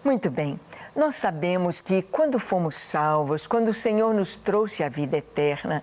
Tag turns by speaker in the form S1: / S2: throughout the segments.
S1: Muito bem, nós sabemos que quando fomos salvos, quando o Senhor nos trouxe a vida eterna,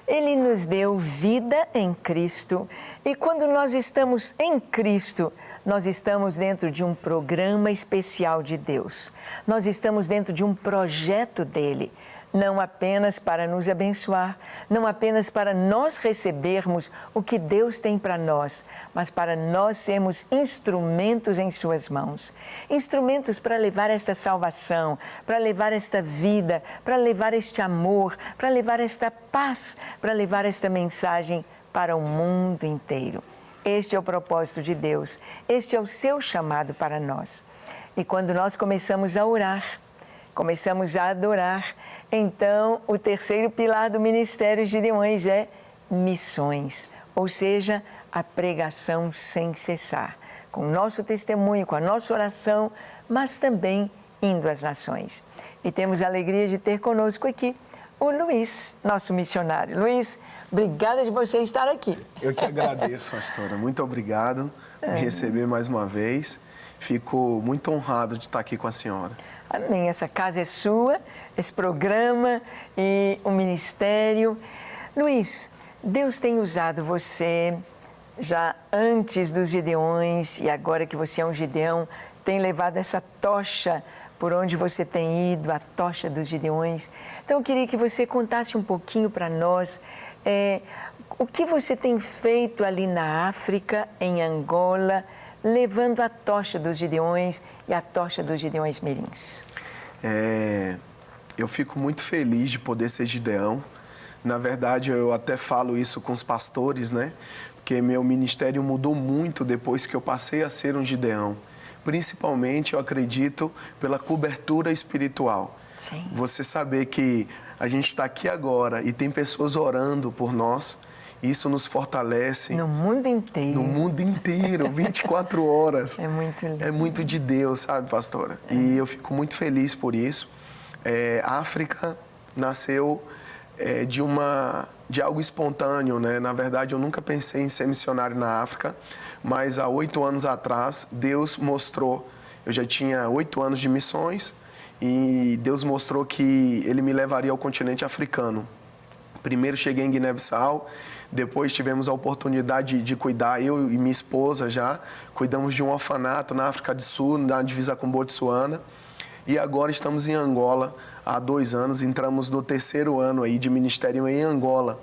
S1: Ele nos deu vida em Cristo. E quando nós estamos em Cristo, nós estamos dentro de um programa especial de Deus. Nós estamos dentro de um projeto dEle. Não apenas para nos abençoar, não apenas para nós recebermos o que Deus tem para nós, mas para nós sermos instrumentos em suas mãos. Instrumentos para levar esta salvação, para levar esta vida, para levar este amor, para levar esta paz, para levar esta mensagem para o mundo inteiro. Este é o propósito de Deus, este é o seu chamado para nós. E quando nós começamos a orar, começamos a adorar, então o terceiro pilar do Ministério Gideões é missões, ou seja, a pregação sem cessar, com o nosso testemunho, com a nossa oração, mas também indo às nações. E temos a alegria de ter conosco aqui o Luiz, nosso missionário. Luiz, obrigada de você estar aqui.
S2: Eu que agradeço, pastora. Muito obrigado por me receber mais uma vez. Fico muito honrado de estar aqui com a senhora.
S1: Amém. Essa casa é sua, esse programa e o ministério. Luiz, Deus tem usado você já antes dos Gideões e agora que você é um Gideão, tem levado essa tocha por onde você tem ido, a tocha dos Gideões. Então, eu queria que você contasse um pouquinho para nós o que você tem feito ali na África, em Angola, levando a tocha dos Gideões e a tocha dos Gideões Mirins.
S2: Eu fico muito feliz de poder ser Gideão. Na verdade, eu até falo isso com os pastores, né? Porque meu ministério mudou muito depois que eu passei a ser um Gideão. Principalmente, eu acredito, pela cobertura espiritual.
S1: Sim.
S2: Você saber que a gente está aqui agora e tem pessoas orando por nós, isso nos fortalece.
S1: No mundo inteiro.
S2: No mundo inteiro, 24 horas.
S1: É muito lindo.
S2: É muito de Deus, sabe, pastora? E eu fico muito feliz por isso. A África nasceu de algo espontâneo, né? Na verdade, eu nunca pensei em ser missionário na África, mas há 8 anos atrás, Deus mostrou, eu já tinha 8 anos de missões, e Deus mostrou que Ele me levaria ao continente africano. Primeiro cheguei em Guiné-Bissau, depois tivemos a oportunidade de cuidar, eu e minha esposa já, cuidamos de um orfanato na África do Sul, na divisa com Botsuana, e agora estamos em Angola há 2 anos, entramos no 3º ano aí de ministério em Angola.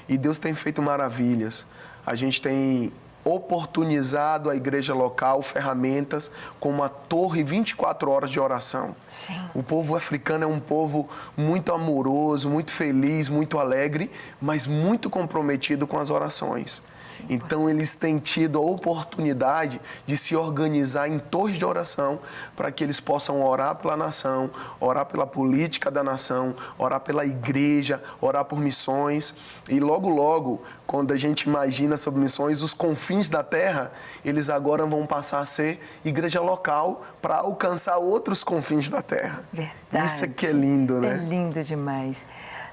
S2: E Deus tem feito maravilhas. A gente tem oportunizado a igreja local ferramentas como a torre 24 horas de oração.
S1: Sim.
S2: O povo africano é um povo muito amoroso, muito feliz, muito alegre, mas muito comprometido com as orações. Então, eles têm tido a oportunidade de se organizar em torres de oração para que eles possam orar pela nação, orar pela política da nação, orar pela igreja, orar por missões. E logo, logo, quando a gente imagina sobre missões, os confins da terra, eles agora vão passar a ser igreja local para alcançar outros confins da terra.
S1: Verdade.
S2: Isso é que é lindo, né?
S1: É lindo demais.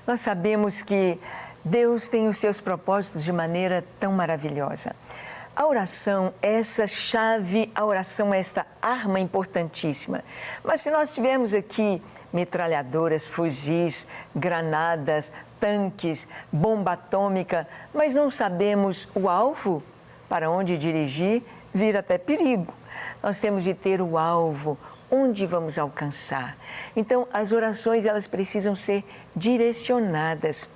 S1: Nós sabemos que Deus tem os seus propósitos de maneira tão maravilhosa. A oração é essa chave, a oração é esta arma importantíssima. Mas se nós tivermos aqui metralhadoras, fuzis, granadas, tanques, bomba atômica, mas não sabemos o alvo para onde dirigir, vira até perigo. Nós temos de ter o alvo, onde vamos alcançar. Então, as orações, elas precisam ser direcionadas.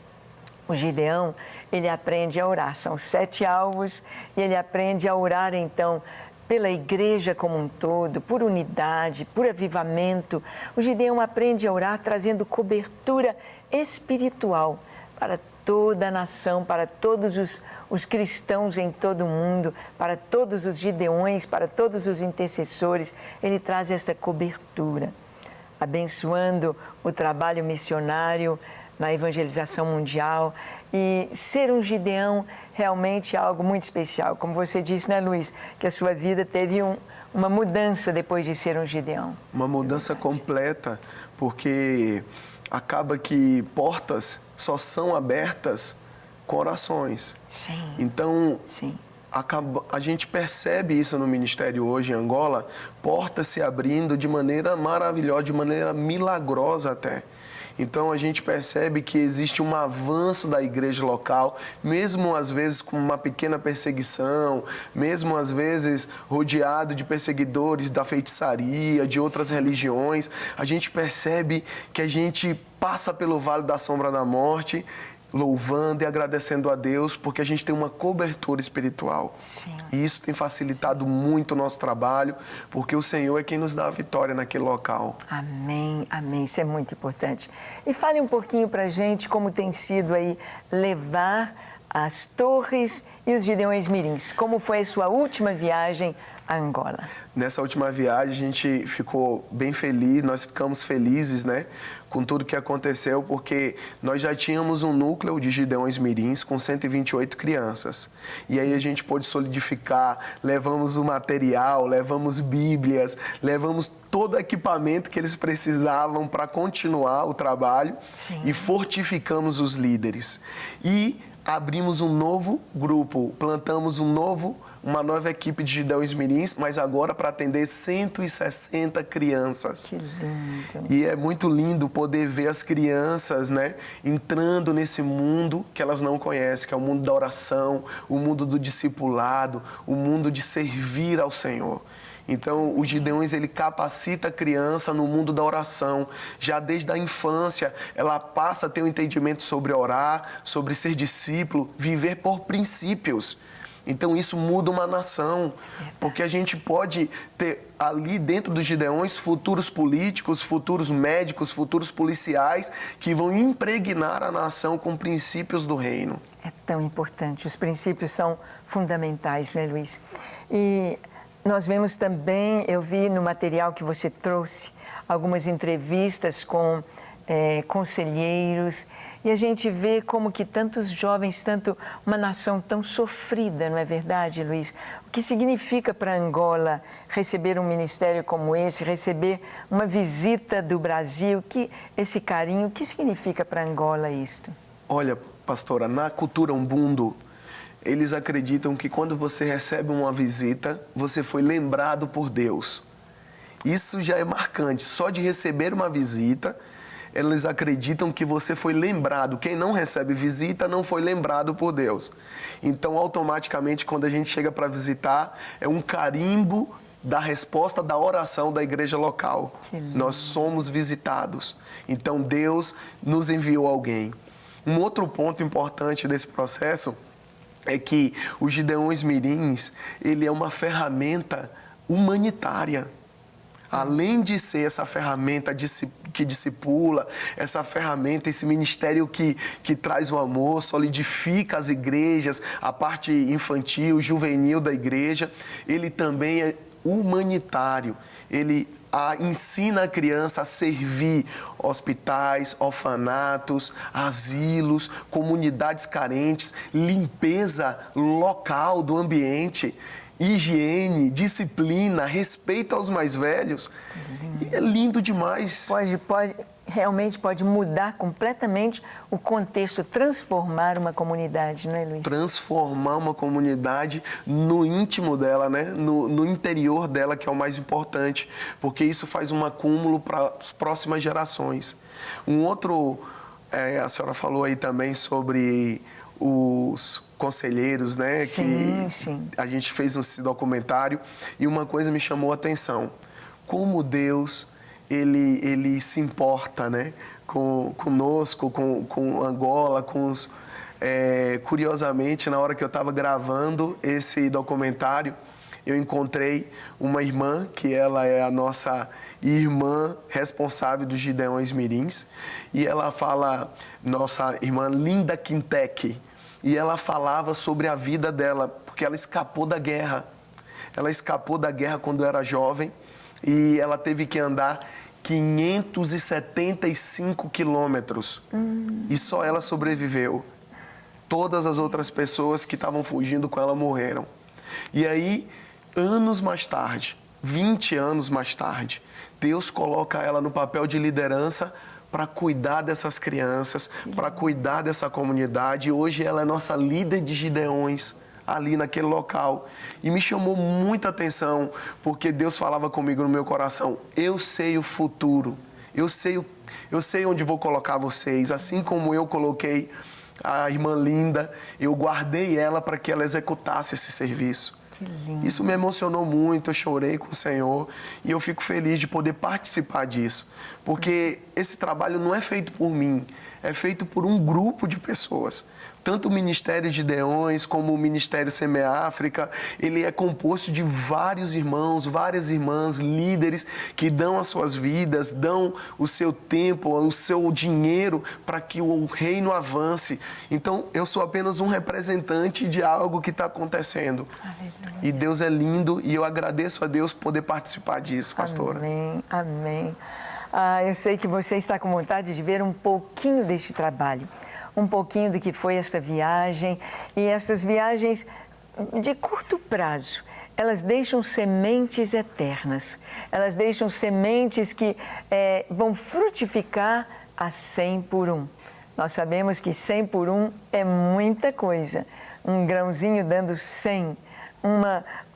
S1: O Gideão, ele aprende a orar, são 7 alvos, e ele aprende a orar, então, pela igreja como um todo, por unidade, por avivamento. O Gideão aprende a orar trazendo cobertura espiritual para toda a nação, para todos os cristãos em todo o mundo, para todos os Gideões, para todos os intercessores. Ele traz esta cobertura, abençoando o trabalho missionário na evangelização mundial, e ser um Gideão realmente é algo muito especial. Como você disse, né, Luiz, que a sua vida teve uma mudança depois de ser um Gideão.
S2: Uma mudança completa, porque acaba que portas só são abertas com orações.
S1: Sim.
S2: Então,
S1: Sim.
S2: a gente percebe isso no ministério hoje em Angola, portas se abrindo de maneira maravilhosa, de maneira milagrosa até. Então a gente percebe que existe um avanço da igreja local, mesmo às vezes com uma pequena perseguição, mesmo às vezes rodeado de perseguidores da feitiçaria, de outras religiões, a gente percebe que a gente passa pelo vale da sombra da morte, louvando e agradecendo a Deus, porque a gente tem uma cobertura espiritual.
S1: Sim.
S2: E isso tem facilitado muito o nosso trabalho, porque o Senhor é quem nos dá a vitória naquele local.
S1: Amém, amém. Isso é muito importante. E fale um pouquinho para a gente como tem sido aí levar as Torres e os Gideões Mirins. Como foi a sua última viagem a Angola?
S2: Nessa última viagem a gente ficou bem feliz, nós ficamos felizes, né, com tudo que aconteceu, porque nós já tínhamos um núcleo de Gideões Mirins com 128 crianças. E aí a gente pôde solidificar, levamos o material, levamos bíblias, levamos todo o equipamento que eles precisavam para continuar o trabalho.
S1: Sim.
S2: E fortificamos os líderes. E abrimos um novo grupo, plantamos uma nova equipe de Gideões Mirins, mas agora para atender 160 crianças.
S1: Que lindo.
S2: E é muito lindo poder ver as crianças, né, entrando nesse mundo que elas não conhecem, que é o mundo da oração, o mundo do discipulado, o mundo de servir ao Senhor. Então, o Gideões, ele capacita a criança no mundo da oração. Já desde a infância, ela passa a ter um entendimento sobre orar, sobre ser discípulo, viver por princípios. Então, isso muda uma nação, porque a gente pode ter ali dentro dos Gideões futuros políticos, futuros médicos, futuros policiais que vão impregnar a nação com princípios do reino.
S1: É tão importante, os princípios são fundamentais, né, Luiz? E nós vemos também, eu vi no material que você trouxe, algumas entrevistas com conselheiros, e a gente vê como que tantos jovens, uma nação tão sofrida, não é verdade, Luiz? O que significa para Angola receber um ministério como esse, receber uma visita do Brasil, esse carinho, o que significa para Angola isto?
S2: Olha, pastora, na cultura Umbundo, eles acreditam que quando você recebe uma visita, você foi lembrado por Deus. Isso já é marcante, só de receber uma visita, eles acreditam que você foi lembrado. Quem não recebe visita não foi lembrado por Deus. Então, automaticamente, quando a gente chega para visitar, é um carimbo da resposta da oração da igreja local. Nós somos visitados. Então, Deus nos enviou alguém. Um outro ponto importante desse processo é que o Gideões Mirins, ele é uma ferramenta humanitária. Além de ser essa ferramenta que discipula, essa ferramenta, esse ministério que traz o amor, solidifica as igrejas, a parte infantil, juvenil da igreja, ele também é humanitário. Ele ensina a criança a servir hospitais, orfanatos, asilos, comunidades carentes, limpeza local do ambiente, higiene, disciplina, respeito aos mais velhos. E é lindo demais.
S1: Realmente pode mudar completamente o contexto, transformar uma comunidade, não é, Luiz?
S2: Transformar uma comunidade no íntimo dela, né? No interior dela, que é o mais importante, porque isso faz um acúmulo para as próximas gerações. Um outro, a senhora falou aí também sobre os conselheiros, né?
S1: Sim.
S2: A gente fez esse documentário e uma coisa me chamou a atenção. Como Deus, ele se importa, né? Conosco, com Angola, curiosamente, na hora que eu estava gravando esse documentário, eu encontrei uma irmã, que ela é a nossa irmã responsável dos Gideões Mirins, e ela fala, nossa irmã Linda Quintec, e ela falava sobre a vida dela, porque ela escapou da guerra. Ela escapou da guerra quando era jovem e ela teve que andar 575 quilômetros. E só ela sobreviveu. Todas as outras pessoas que estavam fugindo com ela morreram. E aí, anos mais tarde, 20 anos mais tarde, Deus coloca ela no papel de liderança para cuidar dessas crianças, para cuidar dessa comunidade. E hoje ela é nossa líder de Gideões ali naquele local. E me chamou muita atenção, porque Deus falava comigo no meu coração: eu sei o futuro, eu sei onde vou colocar vocês, assim como eu coloquei a irmã Linda, eu guardei ela para que ela executasse esse serviço. Isso me emocionou muito, eu chorei com o Senhor e eu fico feliz de poder participar disso, porque esse trabalho não é feito por mim, é feito por um grupo de pessoas. Tanto o Ministério Gideões como o Ministério Semear África, ele é composto de vários irmãos, várias irmãs, líderes que dão as suas vidas, dão o seu tempo, o seu dinheiro para que o reino avance. Então, eu sou apenas um representante de algo que está acontecendo. Aleluia. E Deus é lindo e eu agradeço a Deus por poder participar disso, pastora.
S1: Amém, amém. Eu sei que você está com vontade de ver um pouquinho deste trabalho, um pouquinho do que foi esta viagem. E estas viagens de curto prazo, elas deixam sementes eternas, elas deixam sementes que vão frutificar a 100 por 1. Nós sabemos que 100 por 1 é muita coisa, um grãozinho dando 100,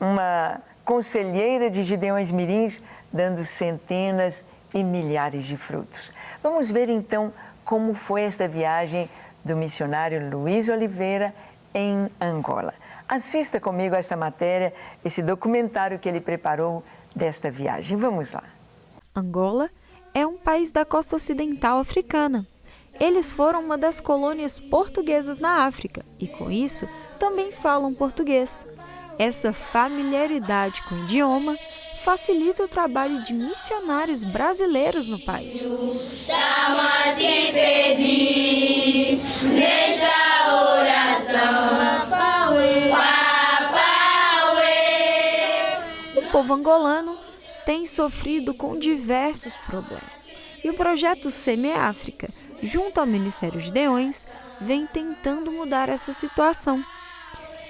S1: uma conselheira de Gideões Mirins dando centenas e milhares de frutos. Vamos ver então como foi esta viagem do missionário Luiz Oliveira em Angola. Assista comigo esta matéria, esse documentário que ele preparou desta viagem. Vamos lá.
S3: Angola é um país da costa ocidental africana. Eles foram uma das colônias portuguesas na África e, com isso, também falam português. Essa familiaridade com o idioma facilita o trabalho de missionários brasileiros no país. Chama-te pedir nesta oração. O povo angolano tem sofrido com diversos problemas e o projeto Semear África, junto ao Ministério Gideões, vem tentando mudar essa situação.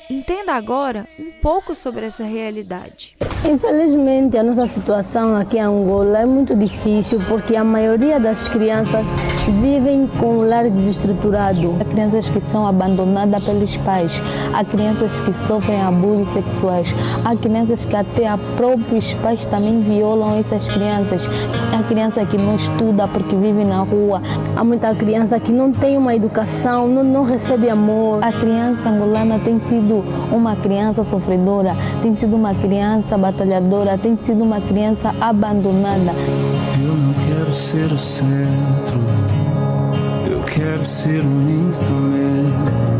S3: Entenda agora um pouco sobre essa realidade.
S4: Infelizmente, a nossa situação aqui em Angola é muito difícil porque a maioria das crianças vivem com um lar desestruturado. Há crianças que são abandonadas pelos pais, há crianças que sofrem abusos sexuais, há crianças que até a próprios pais também violam essas crianças. Há criança que não estuda porque vive na rua, há muita criança que não tem uma educação, não recebe amor. A criança angolana tem sido uma criança sofredora, tem sido uma criança batalhadora, tem sido uma criança abandonada.
S5: Eu não quero ser o centro, eu quero ser um instrumento.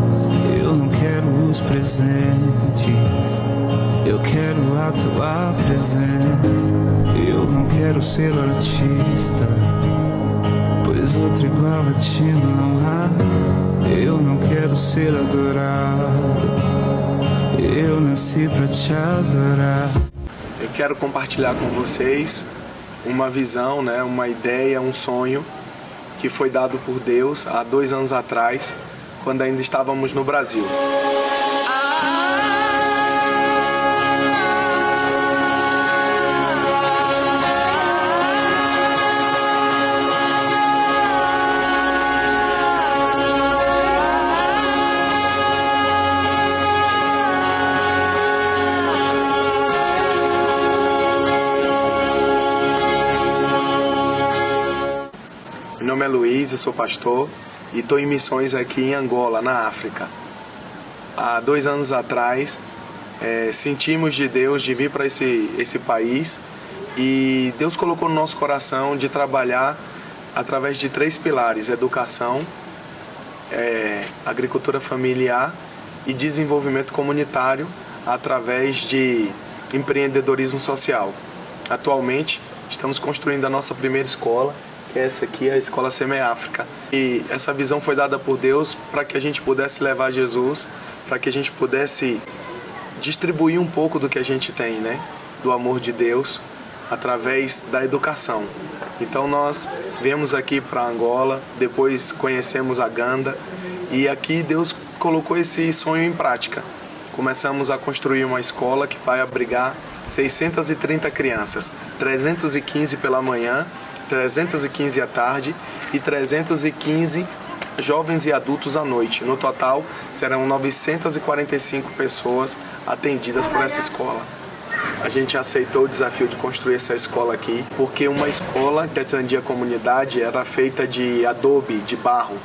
S5: Eu não quero os presentes, eu quero a tua presença. Eu não quero ser artista, pois outro igual a ti não há. Eu não quero ser adorado, eu nasci pra te adorar.
S2: Eu quero compartilhar com vocês uma visão, uma ideia, um sonho que foi dado por Deus há 2 anos atrás, quando ainda estávamos no Brasil. Meu nome é Luiz, eu sou pastor e estou em missões aqui em Angola, na África. Há 2 anos atrás, sentimos de Deus de vir para esse país e Deus colocou no nosso coração de trabalhar através de 3 pilares: educação, agricultura familiar e desenvolvimento comunitário através de empreendedorismo social. Atualmente, estamos construindo a nossa primeira escola, que é essa aqui, a Escola Semear África. E essa visão foi dada por Deus para que a gente pudesse levar Jesus, para que a gente pudesse distribuir um pouco do que a gente tem, do amor de Deus, através da educação. Então nós viemos aqui para Angola, depois conhecemos a Ganda, e aqui Deus colocou esse sonho em prática. Começamos a construir uma escola que vai abrigar 630 crianças, 315 pela manhã, 315 à tarde e 315 jovens e adultos à noite. No total, serão 945 pessoas atendidas por essa escola. A gente aceitou o desafio de construir essa escola aqui, porque uma escola que atendia a comunidade era feita de adobe, de barro,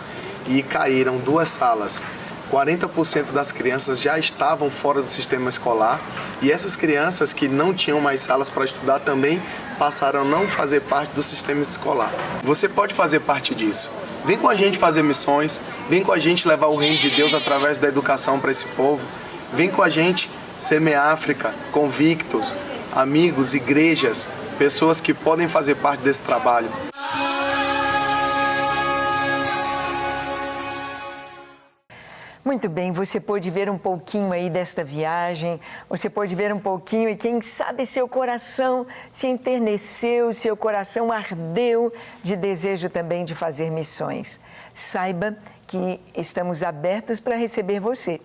S2: e caíram 2 salas. 40% das crianças já estavam fora do sistema escolar e essas crianças que não tinham mais salas para estudar também passaram a não fazer parte do sistema escolar. Você pode fazer parte disso. Vem com a gente fazer missões, vem com a gente levar o reino de Deus através da educação para esse povo, vem com a gente semear África, convictos, amigos, igrejas, pessoas que podem fazer parte desse trabalho.
S1: Muito bem, você pôde ver um pouquinho aí desta viagem, você pôde ver um pouquinho e quem sabe seu coração se enterneceu, seu coração ardeu de desejo também de fazer missões. Saiba que estamos abertos para receber você.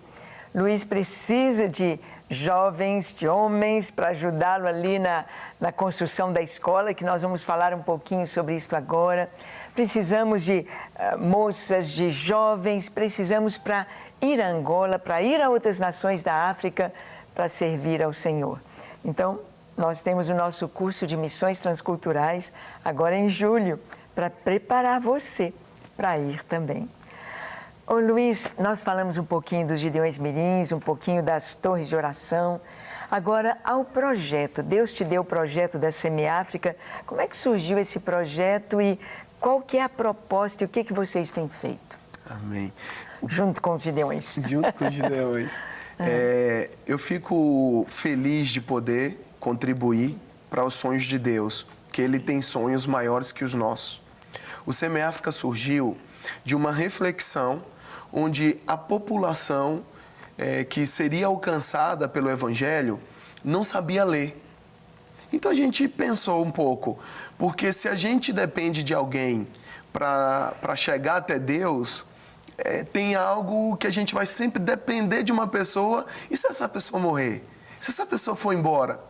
S1: Luiz precisa de jovens, de homens, para ajudá-lo ali na construção da escola, que nós vamos falar um pouquinho sobre isso agora. Precisamos de moças, de jovens, precisamos para ir a Angola, para ir a outras nações da África, para servir ao Senhor. Então, nós temos o nosso curso de missões transculturais, agora em julho, para preparar você para ir também. Ô Luiz, nós falamos um pouquinho dos Gideões Mirins, um pouquinho das torres de oração. Agora, ao projeto, Deus te deu o projeto da SEMEÁfrica. Como é que surgiu esse projeto e qual que é a proposta e o que vocês têm feito?
S2: Amém.
S1: Junto com os Gideões.
S2: Junto com os Gideões. Eu fico feliz de poder contribuir para os sonhos de Deus, que Ele tem sonhos maiores que os nossos. O SEMEÁfrica surgiu de uma reflexão onde a população que seria alcançada pelo Evangelho não sabia ler. Então a gente pensou um pouco, porque se a gente depende de alguém para chegar até Deus, tem algo que a gente vai sempre depender de uma pessoa, e se essa pessoa morrer? Se essa pessoa for embora?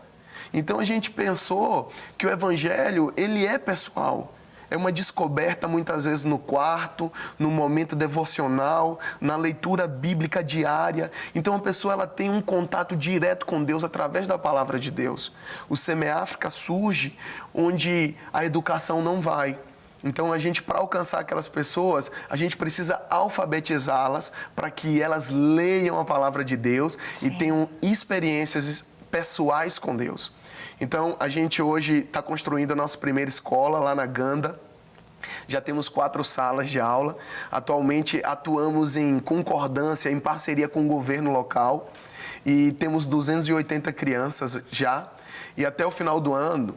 S2: Então a gente pensou que o Evangelho, ele é pessoal. É uma descoberta muitas vezes no quarto, no momento devocional, na leitura bíblica diária. Então a pessoa ela tem um contato direto com Deus através da palavra de Deus. O SEMEÁfrica surge onde a educação não vai. Então a gente, para alcançar aquelas pessoas, a gente precisa alfabetizá-las para que elas leiam a palavra de Deus. Sim. E tenham experiências pessoais com Deus. Então, a gente hoje está construindo a nossa primeira escola lá na Ganda. Já temos 4 salas de aula. Atualmente, atuamos em concordância, em parceria com o governo local. E temos 280 crianças já. E até o final do ano,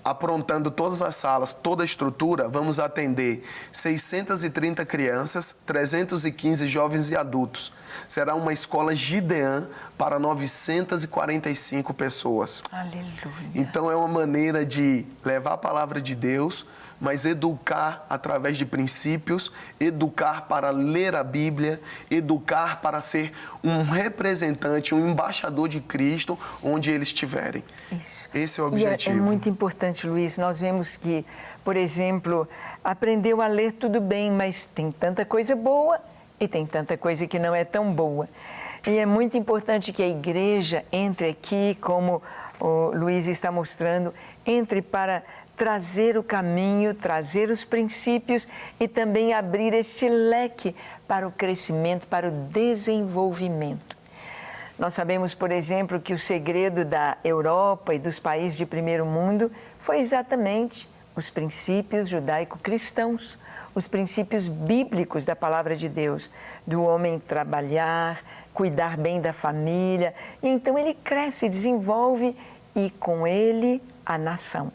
S2: aprontando todas as salas, toda a estrutura, vamos atender 630 crianças, 315 jovens e adultos. Será uma escola Gideã para 945 pessoas.
S1: Aleluia.
S2: Então é uma maneira de levar a palavra de Deus, mas educar através de princípios, educar para ler a Bíblia, educar para ser um representante, um embaixador de Cristo onde eles estiverem.
S1: Isso.
S2: Esse é o objetivo.
S1: E é muito importante, Luiz. Nós vemos que, por exemplo, aprendeu a ler tudo bem, mas tem tanta coisa boa e tem tanta coisa que não é tão boa. E é muito importante que a igreja entre aqui, como o Luiz está mostrando, entre para trazer o caminho, trazer os princípios e também abrir este leque para o crescimento, para o desenvolvimento. Nós sabemos, por exemplo, que o segredo da Europa e dos países de primeiro mundo foi exatamente os princípios judaico-cristãos, os princípios bíblicos da palavra de Deus, do homem trabalhar, cuidar bem da família, e então ele cresce, desenvolve e com ele a nação.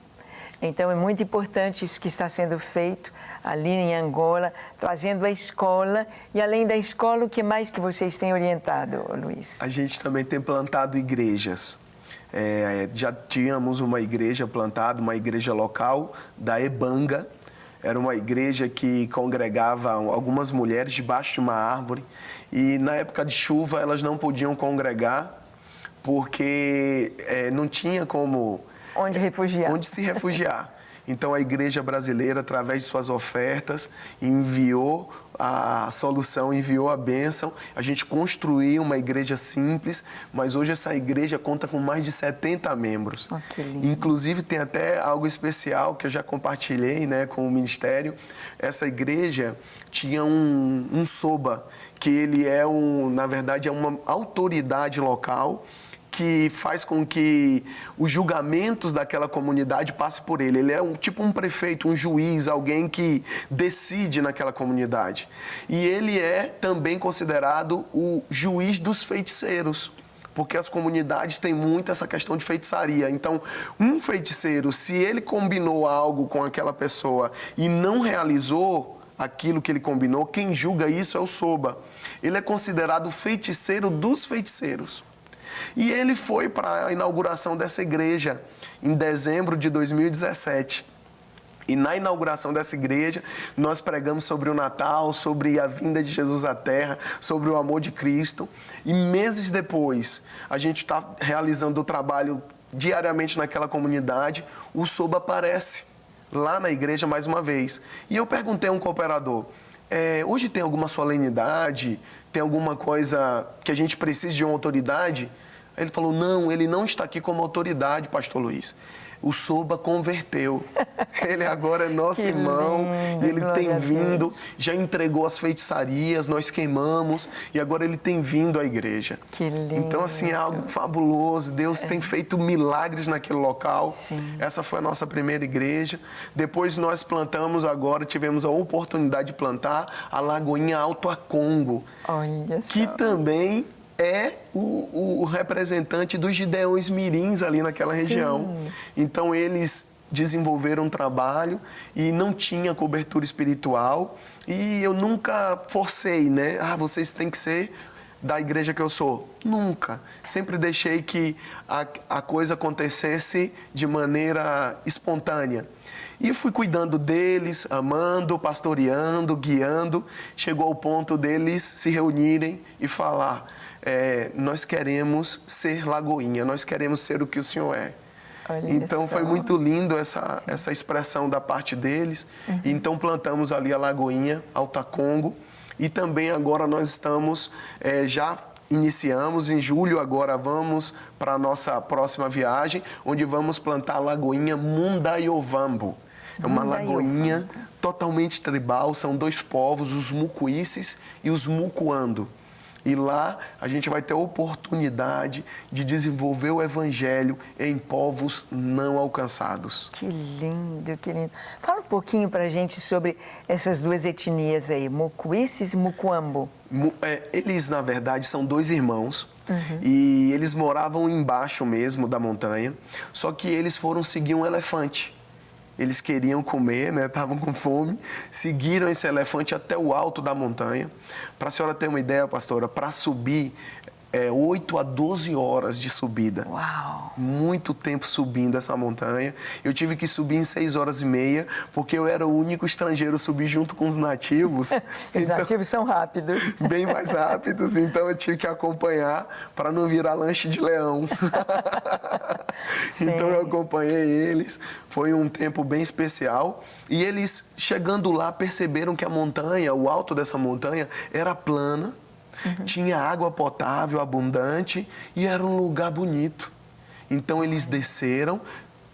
S1: Então é muito importante isso que está sendo feito ali em Angola, trazendo a escola. E além da escola, o que mais que vocês têm orientado, Luiz?
S2: A gente também tem plantado igrejas. Já tínhamos uma igreja plantada, uma igreja local da Ebanga. Era uma igreja que congregava algumas mulheres debaixo de uma árvore. E na época de chuva elas não podiam congregar porque não tinha como...
S1: Onde refugiar.
S2: Onde se refugiar. Então a igreja brasileira, através de suas ofertas, enviou a solução, enviou a bênção. A gente construiu uma igreja simples, mas hoje essa igreja conta com mais de 70 membros.
S1: Oh, que lindo.
S2: Inclusive tem até algo especial que eu já compartilhei, né, com o ministério. Essa igreja tinha um soba, que ele é na verdade é uma autoridade local que faz com que os julgamentos daquela comunidade passem por ele. Ele é tipo um prefeito, um juiz, alguém que decide naquela comunidade. E ele é também considerado o juiz dos feiticeiros, porque as comunidades têm muito essa questão de feitiçaria. Então, um feiticeiro, se ele combinou algo com aquela pessoa e não realizou aquilo que ele combinou, quem julga isso é o soba. Ele é considerado o feiticeiro dos feiticeiros. E ele foi para a inauguração dessa igreja em dezembro de 2017. E na inauguração dessa igreja, nós pregamos sobre o Natal, sobre a vinda de Jesus à Terra, sobre o amor de Cristo. E meses depois, a gente está realizando o trabalho diariamente naquela comunidade, o soba aparece lá na igreja mais uma vez. E eu perguntei a um cooperador, hoje tem alguma solenidade, tem alguma coisa que a gente precisa de uma autoridade? Ele falou, não, ele não está aqui como autoridade, pastor Luiz. O soba converteu. Ele agora é nosso irmão, ele tem vindo, já entregou as feitiçarias, nós queimamos, e agora ele tem vindo à igreja.
S1: Que lindo.
S2: Então, assim, é algo fabuloso. Deus tem feito milagres naquele local.
S1: Sim.
S2: Essa foi a nossa primeira igreja. Depois nós plantamos agora, tivemos a oportunidade de plantar a Lagoinha Alto Acongo,
S1: Olha só.
S2: que também é o representante dos Gideões Mirins ali naquela região. Então, eles desenvolveram um trabalho e não tinha cobertura espiritual. E eu nunca forcei, né? Vocês têm que ser da igreja que eu sou. Nunca. Sempre deixei que a coisa acontecesse de maneira espontânea. E fui cuidando deles, amando, pastoreando, guiando. Chegou ao ponto deles se reunirem e falar, nós queremos ser Lagoinha, nós queremos ser o que o Senhor é.
S1: Olha
S2: então
S1: só.
S2: foi muito lindo essa expressão da parte deles. Então plantamos ali a Lagoinha, Alto Acongo. E também agora nós estamos, já iniciamos, em julho agora vamos para a nossa próxima viagem, onde vamos plantar a Lagoinha Mundaiovambo. É uma lagoinha totalmente tribal, são dois povos, os mucuíces e os mucuando. E lá a gente vai ter a oportunidade de desenvolver o evangelho em povos não alcançados.
S1: Que lindo, que lindo. Fala um pouquinho para a gente sobre essas duas etnias aí, mucuíces e mucuambo.
S2: Eles, na verdade, são dois irmãos e eles moravam embaixo mesmo da montanha, só que eles foram seguir um elefante. Eles queriam comer, né? Estavam com fome, seguiram esse elefante até o alto da montanha. Para a senhora ter uma ideia, pastora, para subir, 8 a 12 horas de subida.
S1: Uau!
S2: Muito tempo subindo essa montanha. Eu tive que subir em 6 horas e meia, porque eu era o único estrangeiro a subir junto com os nativos.
S1: Os nativos são rápidos.
S2: Bem mais rápidos, então eu tive que acompanhar para não virar lanche de leão. Então eu acompanhei eles, foi um tempo bem especial. E eles, chegando lá, perceberam que a montanha, o alto dessa montanha, era plana. Tinha água potável abundante e era um lugar bonito. Então eles desceram,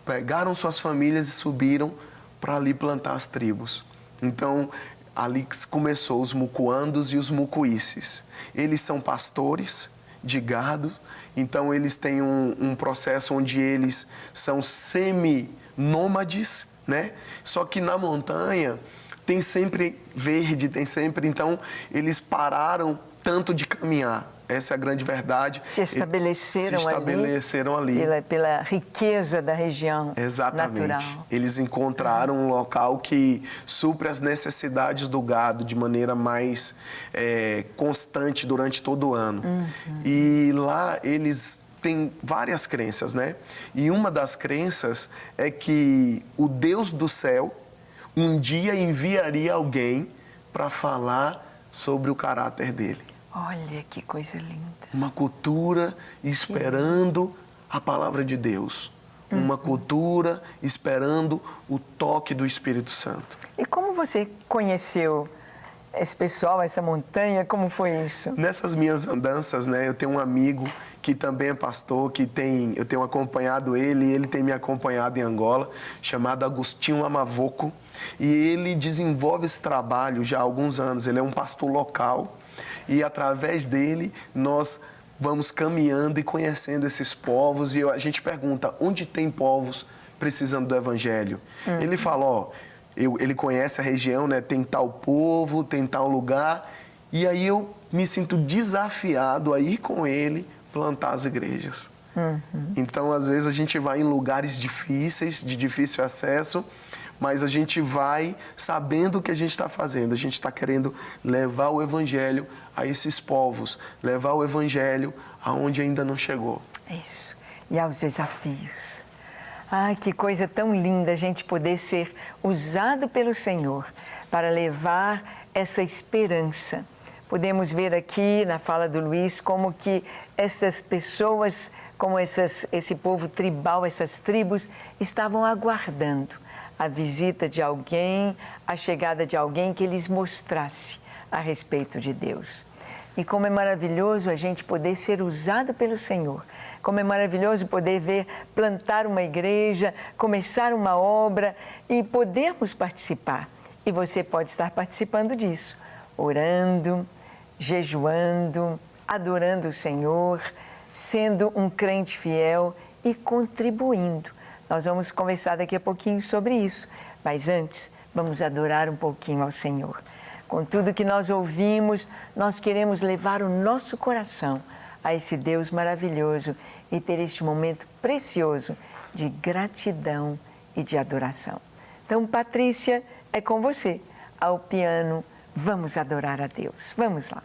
S2: pegaram suas famílias e subiram para ali plantar as tribos. Então ali começou os mucuandos e os mucuíces. Eles são pastores de gado, então eles têm um processo onde eles são semi-nômades, né? Só que na montanha tem sempre verde, tem sempre... Então eles pararam tanto de caminhar, essa é a grande verdade.
S1: Se estabeleceram
S2: ali.
S1: Pela riqueza da região.
S2: Exatamente.
S1: Natural.
S2: Eles encontraram um local que supre as necessidades do gado de maneira mais constante durante todo o ano. E lá eles têm várias crenças, né? E uma das crenças é que o Deus do céu um dia enviaria alguém para falar sobre o caráter dele.
S1: Olha que coisa linda.
S2: Uma cultura esperando a palavra de Deus. uma cultura, esperando o toque do Espírito Santo.
S1: E como você conheceu esse pessoal, essa montanha? Como foi isso?
S2: Nessas minhas andanças, né, eu tenho um amigo que também é pastor, eu tenho acompanhado ele, e ele tem me acompanhado em Angola, chamado Agostinho Amavoco, e ele desenvolve esse trabalho já há alguns anos. Ele é um pastor local e através dele nós vamos caminhando e conhecendo esses povos, e a gente pergunta, onde tem povos precisando do Evangelho? Ele fala, ó, ele conhece a região, né? Tem tal povo, tem tal lugar, e aí eu me sinto desafiado a ir com ele plantar as igrejas. Então, às vezes, a gente vai em lugares difíceis, de difícil acesso, mas a gente vai sabendo o que a gente está fazendo. A gente está querendo levar o Evangelho a esses povos, levar o Evangelho aonde ainda não chegou.
S1: Isso. E aos desafios. Ah, que coisa tão linda a gente poder ser usado pelo Senhor para levar essa esperança. Podemos ver aqui na fala do Luiz como que essas pessoas, como esse povo tribal, essas tribos, estavam aguardando a visita de alguém, a chegada de alguém que lhes mostrasse a respeito de Deus. E como é maravilhoso a gente poder ser usado pelo Senhor. Como é maravilhoso poder ver plantar uma igreja, começar uma obra e podermos participar. E você pode estar participando disso, orando, jejuando, adorando o Senhor, sendo um crente fiel e contribuindo. Nós vamos conversar daqui a pouquinho sobre isso, mas antes vamos adorar um pouquinho ao Senhor. Com tudo que nós ouvimos, nós queremos levar o nosso coração a esse Deus maravilhoso e ter este momento precioso de gratidão e de adoração. Então, Patrícia, é com você. Ao piano, vamos adorar a Deus. Vamos lá.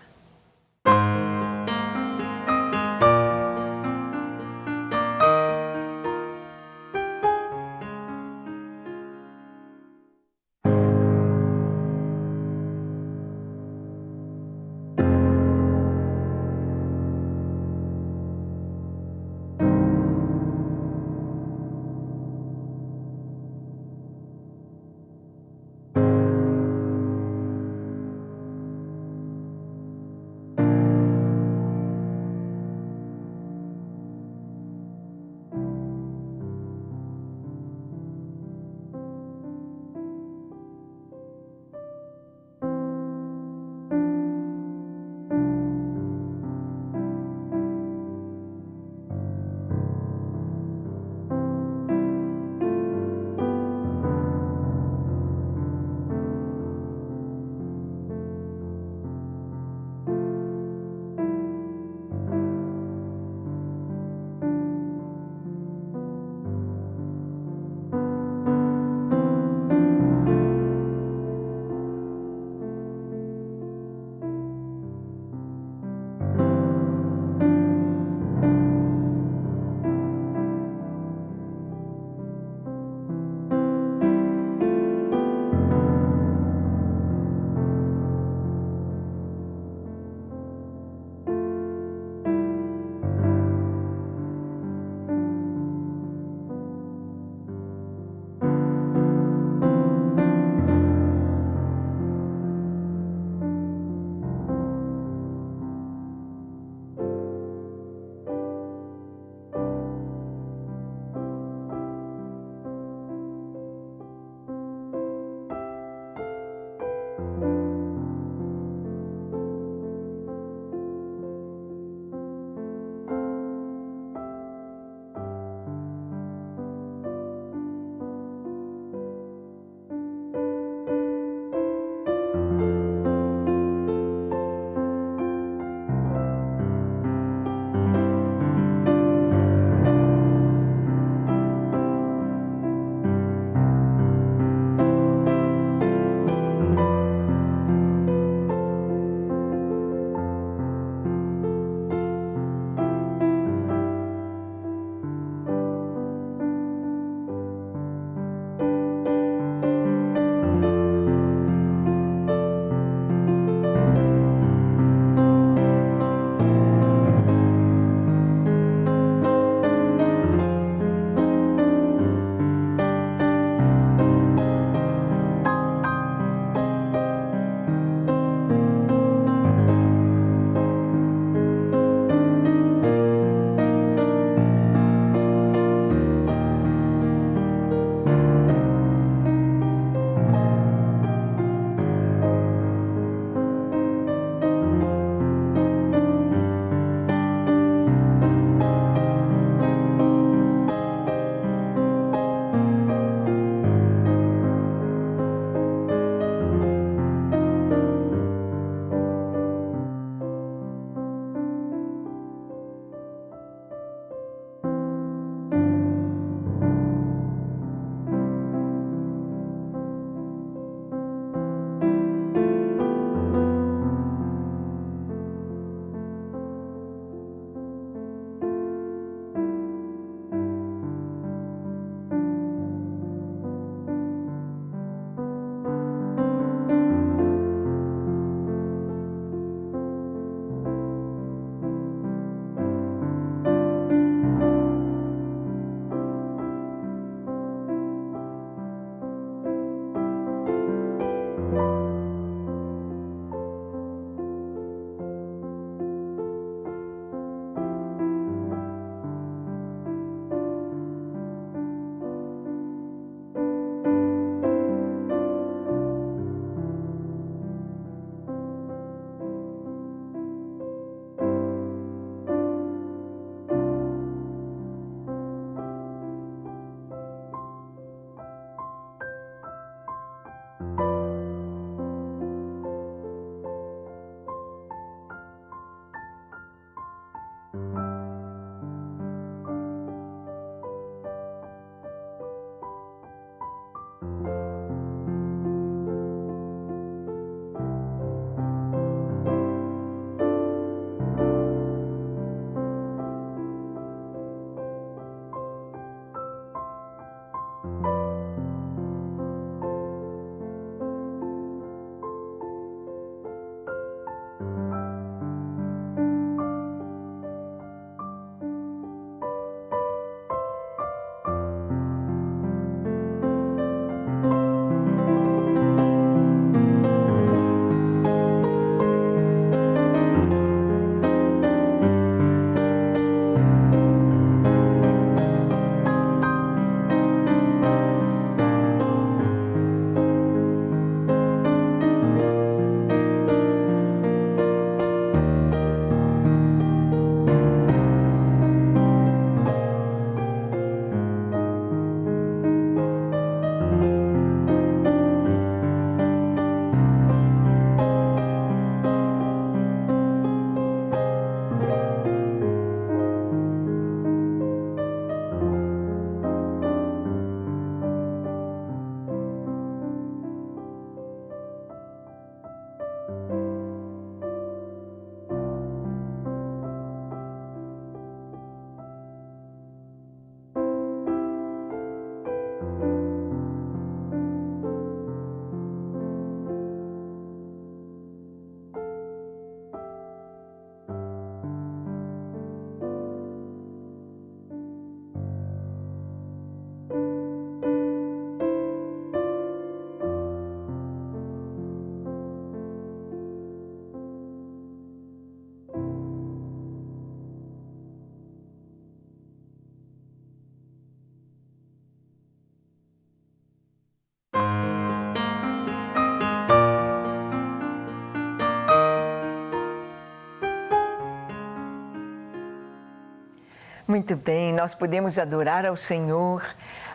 S1: Muito bem, nós podemos adorar ao Senhor.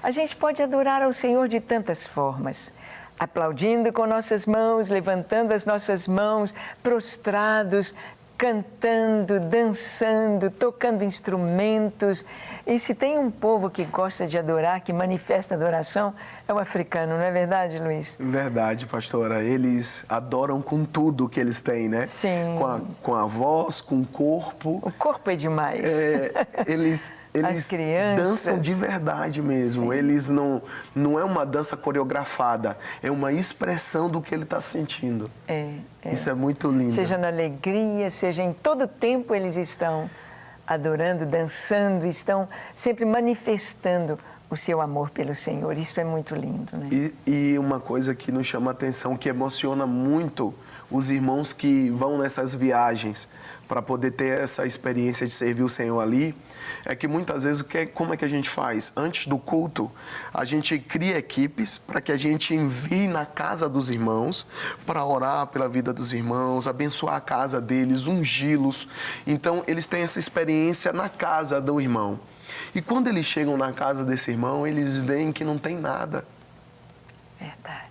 S1: A gente pode adorar ao Senhor de tantas formas. Aplaudindo com nossas mãos, levantando as nossas mãos, prostrados, cantando, dançando, tocando instrumentos. E se tem um povo que gosta de adorar, que manifesta adoração, é o africano, não é verdade, Luiz?
S2: Verdade, pastora. Eles adoram com tudo que eles têm, né?
S1: Sim.
S2: Com a voz, com o corpo.
S1: O corpo é demais.
S2: Eles
S1: As crianças.
S2: dançam de verdade mesmo.
S1: Sim.
S2: Eles não é uma dança coreografada, é uma expressão do que ele está sentindo. Isso é muito lindo.
S1: Seja na alegria, seja em todo tempo, eles estão adorando, dançando, estão sempre manifestando o seu amor pelo Senhor. Isso é muito lindo, né?
S2: E uma coisa que nos chama a atenção, que emociona muito os irmãos que vão nessas viagens para poder ter essa experiência de servir o Senhor ali, é que muitas vezes, como é que a gente faz? Antes do culto, a gente cria equipes para que a gente envie na casa dos irmãos, para orar pela vida dos irmãos, abençoar a casa deles, ungí-los. Então, eles têm essa experiência na casa do irmão. E quando eles chegam na casa desse irmão, eles veem que não tem nada.
S1: Verdade.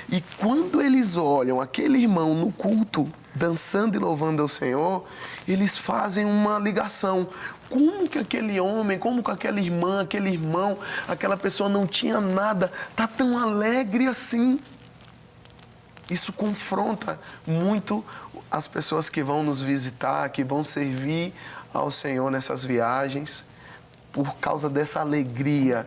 S2: E quando eles olham aquele irmão no culto, dançando e louvando ao Senhor, eles fazem uma ligação. Como que aquele homem, como que aquela irmã, aquele irmão, aquela pessoa não tinha nada, está tão alegre assim? Isso confronta muito as pessoas que vão nos visitar, que vão servir ao Senhor nessas viagens, por causa dessa alegria,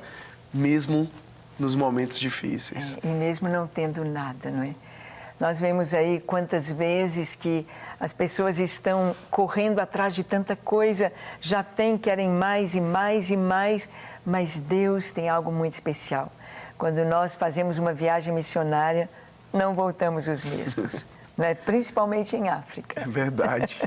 S2: mesmo nos momentos difíceis.
S1: E mesmo não tendo nada, não é? Nós vemos aí quantas vezes que as pessoas estão correndo atrás de tanta coisa, já têm, querem mais e mais e mais, mas Deus tem algo muito especial. Quando nós fazemos uma viagem missionária, não voltamos os mesmos, não é? Principalmente em África.
S2: É verdade.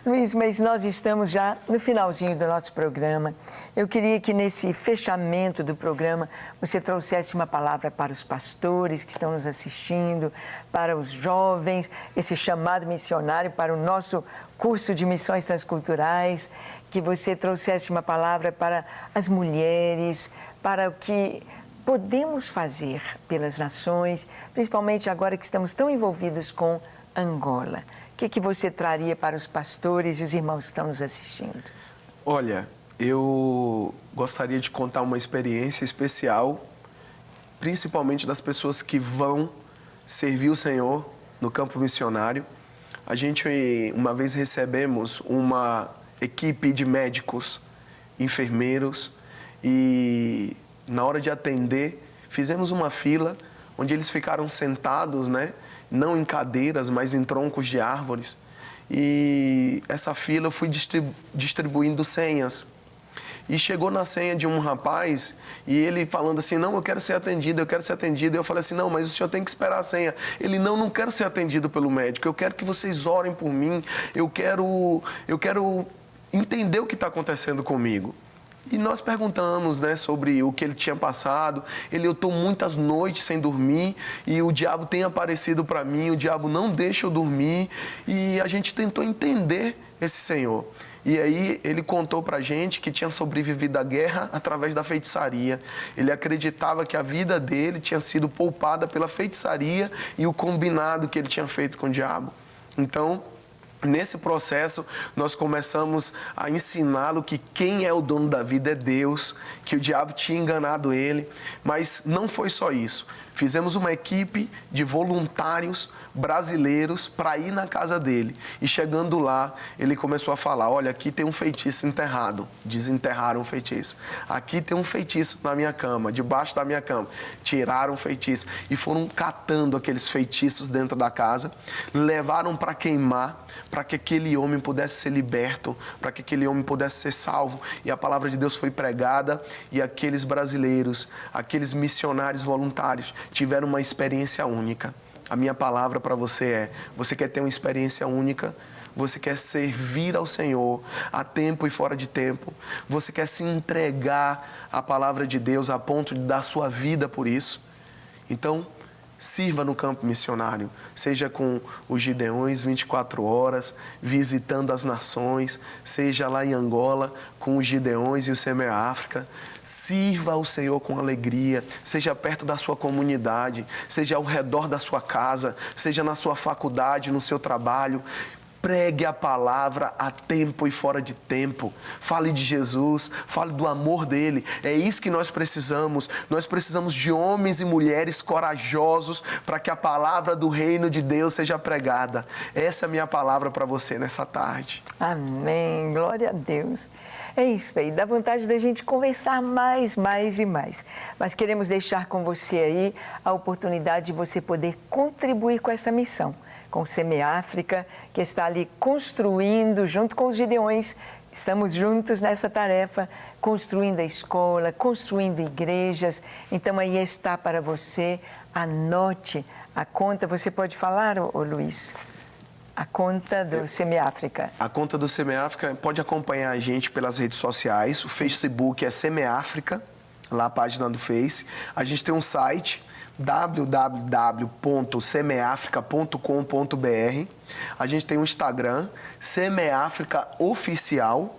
S1: Luiz, mas nós estamos já no finalzinho do nosso programa. Eu queria que nesse fechamento do programa você trouxesse uma palavra para os pastores que estão nos assistindo, para os jovens, esse chamado missionário para o nosso curso de missões transculturais, que você trouxesse uma palavra para as mulheres, para o que podemos fazer pelas nações, principalmente agora que estamos tão envolvidos com Angola. O que você traria para os pastores e os irmãos que estão nos assistindo?
S2: Olha, eu gostaria de contar uma experiência especial, principalmente das pessoas que vão servir o Senhor no campo missionário. A gente, uma vez, recebemos uma equipe de médicos, enfermeiros, e Na hora de atender, fizemos uma fila onde eles ficaram sentados, né? Não em cadeiras, mas em troncos de árvores. E essa fila eu fui distribuindo senhas. E chegou na senha de um rapaz e ele falando assim, não, eu quero ser atendido, eu quero ser atendido. E eu falei assim, não, mas o senhor tem que esperar a senha. Ele, não quero ser atendido pelo médico, eu quero que vocês orem por mim, eu quero entender o que está acontecendo comigo. E nós perguntamos, né, sobre o que ele tinha passado. Eu estou muitas noites sem dormir e o diabo tem aparecido para mim, o diabo não deixa eu dormir. E a gente tentou entender esse senhor. E aí ele contou pra gente que tinha sobrevivido à guerra através da feitiçaria. Ele acreditava que a vida dele tinha sido poupada pela feitiçaria e o combinado que ele tinha feito com o diabo. Então, nesse processo, nós começamos a ensiná-lo que quem é o dono da vida é Deus, que o diabo tinha enganado ele. Mas não foi só isso. Fizemos uma equipe de voluntários brasileiros para ir na casa dele. E chegando lá, ele começou a falar, olha, aqui tem um feitiço enterrado. Desenterraram o feitiço. Aqui tem um feitiço na minha cama, debaixo da minha cama. Tiraram o feitiço e foram catando aqueles feitiços dentro da casa. Levaram para queimar, para que aquele homem pudesse ser liberto, para que aquele homem pudesse ser salvo. E a palavra de Deus foi pregada e aqueles brasileiros, aqueles missionários voluntários tiveram uma experiência única. A minha palavra para você é, você quer ter uma experiência única? Você quer servir ao Senhor a tempo e fora de tempo? Você quer se entregar à palavra de Deus a ponto de dar sua vida por isso? Então, sirva no campo missionário, seja com os Gideões 24 horas, visitando as nações, seja lá em Angola com os Gideões e o Semeia África. Sirva ao Senhor com alegria, seja perto da sua comunidade, seja ao redor da sua casa, seja na sua faculdade, no seu trabalho. Pregue a palavra a tempo e fora de tempo. Fale de Jesus, fale do amor dele. É isso que nós precisamos. Nós precisamos de homens e mulheres corajosos para que a palavra do reino de Deus seja pregada. Essa é a minha palavra para você nessa tarde.
S1: Amém. Glória a Deus. É isso aí. Dá vontade da gente conversar mais e mais. Mas queremos deixar com você aí a oportunidade de você poder contribuir com essa missão. Com o Semeia África, que está ali construindo, junto com os Gideões, estamos juntos nessa tarefa, construindo a escola, construindo igrejas. Então, aí está para você, anote a conta. Você pode falar, ô Luiz? A conta do Semeia África. A conta do Semeia África, pode acompanhar a gente pelas redes sociais. O Facebook é Semeia África, lá a página do Face. A gente tem um site, www.semeafrica.com.br. A gente tem um Instagram, Semeia África Oficial,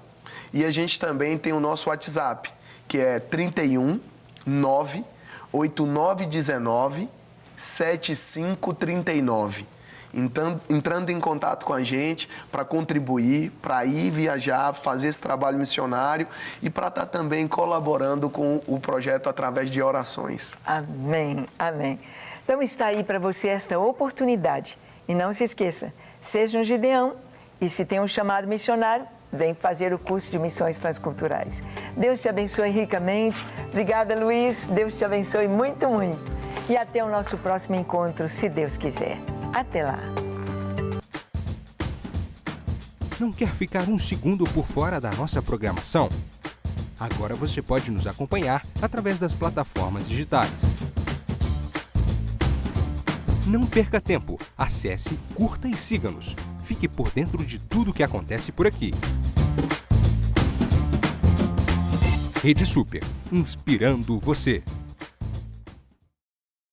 S1: e a gente também tem o nosso WhatsApp, que é 31 98919 7539. Então, entrando em contato com a gente para contribuir, para ir viajar, fazer esse trabalho missionário e para estar também colaborando com o projeto através de orações. Amém, amém. Então está aí para você esta oportunidade. E não se esqueça, seja um Gideão e se tem um chamado missionário, vem fazer o curso de missões transculturais. Deus te abençoe ricamente. Obrigada, Luiz. Deus te abençoe muito, muito. E até o nosso próximo encontro, se Deus quiser. Até lá!
S6: Não quer ficar um segundo por fora da nossa programação? Agora você pode nos acompanhar através das plataformas digitais. Não perca tempo, acesse, curta e siga-nos. Fique por dentro de tudo o que acontece por aqui. Rede Super, inspirando você.